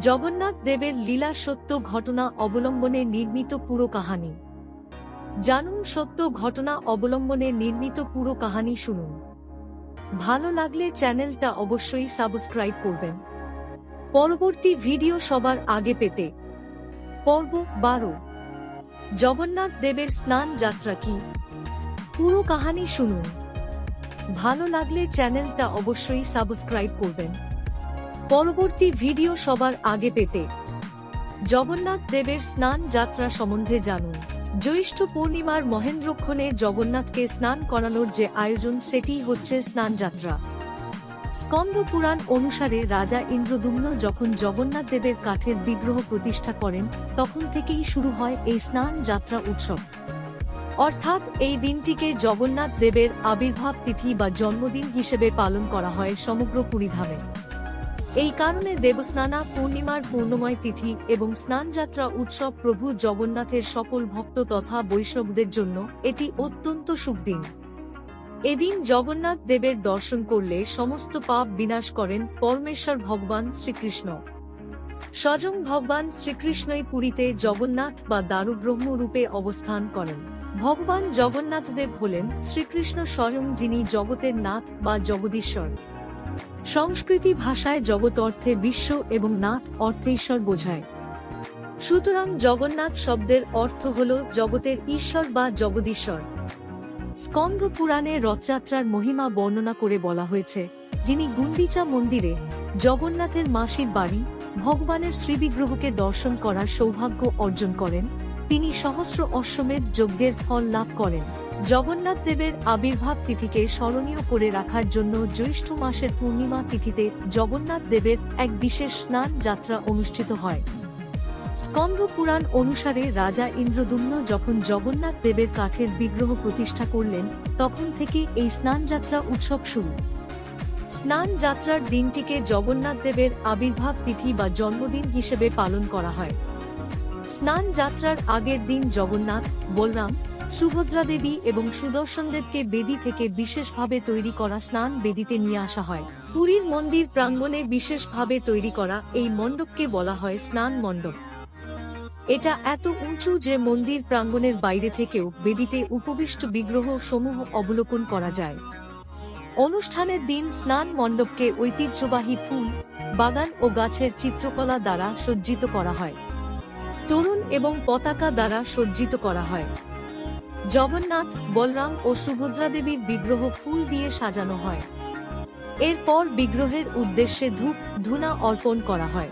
জগন্নাথ দেবের লীলা সত্য ঘটনা অবলম্বনে নির্মিত পুরো কাহিনী জানুন। সত্য ঘটনা অবলম্বনে নির্মিত পুরো কাহিনী শুনুন। ভালো লাগলে চ্যানেলটা অবশ্যই সাবস্ক্রাইব করবেন পরবর্তী ভিডিও সবার আগে পেতে। পর্ব 12, জগন্নাথ দেবের স্নান যাত্রা কি? পুরো কাহিনী শুনুন। ভালো লাগলে চ্যানেলটা অবশ্যই সাবস্ক্রাইব করবেন পরবর্তী ভিডিও সবার আগে পেতে। জগন্নাথ দেবের স্নান যাত্রা সম্বন্ধে জানুন। জ্যৈষ্ঠ পূর্ণিমার মহেন্দ্রক্ষণে জগন্নাথকে স্নান করানোর যে আয়োজন সেটি হচ্ছে স্নান যাত্রা। স্কন্দ পুরাণ অনুসারে রাজা ইন্দ্রদ্যুম্ন যখন জগন্নাথ দেবের কাঠের বিগ্রহ প্রতিষ্ঠা করেন তখন থেকেই শুরু হয় এই স্নান যাত্রা উৎসব। অর্থাৎ এই দিনটিকে জগন্নাথ দেবের আবির্ভাব তিথি বা জন্মদিন হিসেবে পালন করা হয় সমগ্র পুরীধামে। এই কারণে দেবস্নানা পূর্ণিমার পূর্ণময় তিথি এবং স্নানযাত্রা উৎসব প্রভু জগন্নাথের সকল ভক্ত তথা বৈষ্ণবদের জন্য এটি অত্যন্ত শুভ দিন। এদিন জগন্নাথ দেবের দর্শন করলে সমস্ত পাপ বিনাশ করেন পরমেশ্বর ভগবান শ্রীকৃষ্ণ। স্বয়ং ভগবান শ্রীকৃষ্ণই পুরীতে জগন্নাথ বা দারুব্রহ্ম রূপে অবস্থান করেন। ভগবান জগন্নাথ দেব হলেন শ্রীকৃষ্ণ স্বয়ং, যিনি জগতের নাথ বা জগদীশ্বর। সংস্কৃতি ভাষায় জগৎ অর্থে বিশ্ব এবং নাথ অর্থে ঈশ্বর বোঝায়। সুতরাং জগন্নাথ শব্দের অর্থ হল জগতের ঈশ্বর বা জগদীশ্বর। স্কন্দ পুরাণে রথযাত্রার মহিমা বর্ণনা করে বলা হয়েছে, যিনি গুন্ডিচা মন্দিরে জগন্নাথের মাসির বাড়ি ভগবানের শ্রীবিগ্রহকে দর্শন করার সৌভাগ্য অর্জন করেন, তিনি সহস্র অশ্বমেধ যজ্ঞের ফল লাভ করেন। জগন্নাথ দেবের আবির্ভাব তিথিকে স্মরণীয় করে রাখার জন্য জ্যৈষ্ঠ মাসের পূর্ণিমা তিথিতে জগন্নাথ দেবের এক বিশেষ স্নান যাত্রা অনুষ্ঠিত হয়। স্কন্দ পুরাণ অনুসারে রাজা ইন্দ্রদ্যুম্ন যখন জগন্নাথ দেবের কাঠের বিগ্রহ প্রতিষ্ঠা করলেন তখন থেকে এই স্নান যাত্রা উৎসব শুরু। স্নান যাত্রার দিনটিকে জগন্নাথ দেবের আবির্ভাব তিথি বা জন্মদিন হিসেবে পালন করা হয়। স্নান যাত্রার আগের দিন জগন্নাথ, বলরাম, সুভদ্রা দেবী এবং সুদর্শন দেবকে বেদি থেকে বিশেষভাবে তৈরি করা স্নান বেদিতে নিয়ে আসা হয়। পুরীর মন্দির প্রাঙ্গণে বিশেষভাবে তৈরি করা এই মণ্ডপকে বলা হয় স্নান মণ্ডপ। এটা এত উঁচু যে মন্দির প্রাঙ্গণের বাইরে থেকেও বেদিতে উপবিষ্ট বিগ্রহ সমূহ অবলোকন করা যায়। অনুষ্ঠানের দিন স্নান মণ্ডপকে ঐতিহ্যবাহী ফুল, বাগান ও গাছের চিত্রকলা দ্বারা সজ্জিত করা হয়। তরুণ এবং পতাকা দ্বারা সজ্জিত করা হয়। জগন্নাথ, বলরাম ও সুভদ্রা দেবীর বিগ্রহ ফুল দিয়ে সাজানো হয়। এরপর বিগ্রহের উদ্দেশ্যে ধূপ ধুনা অর্পণ করা হয়।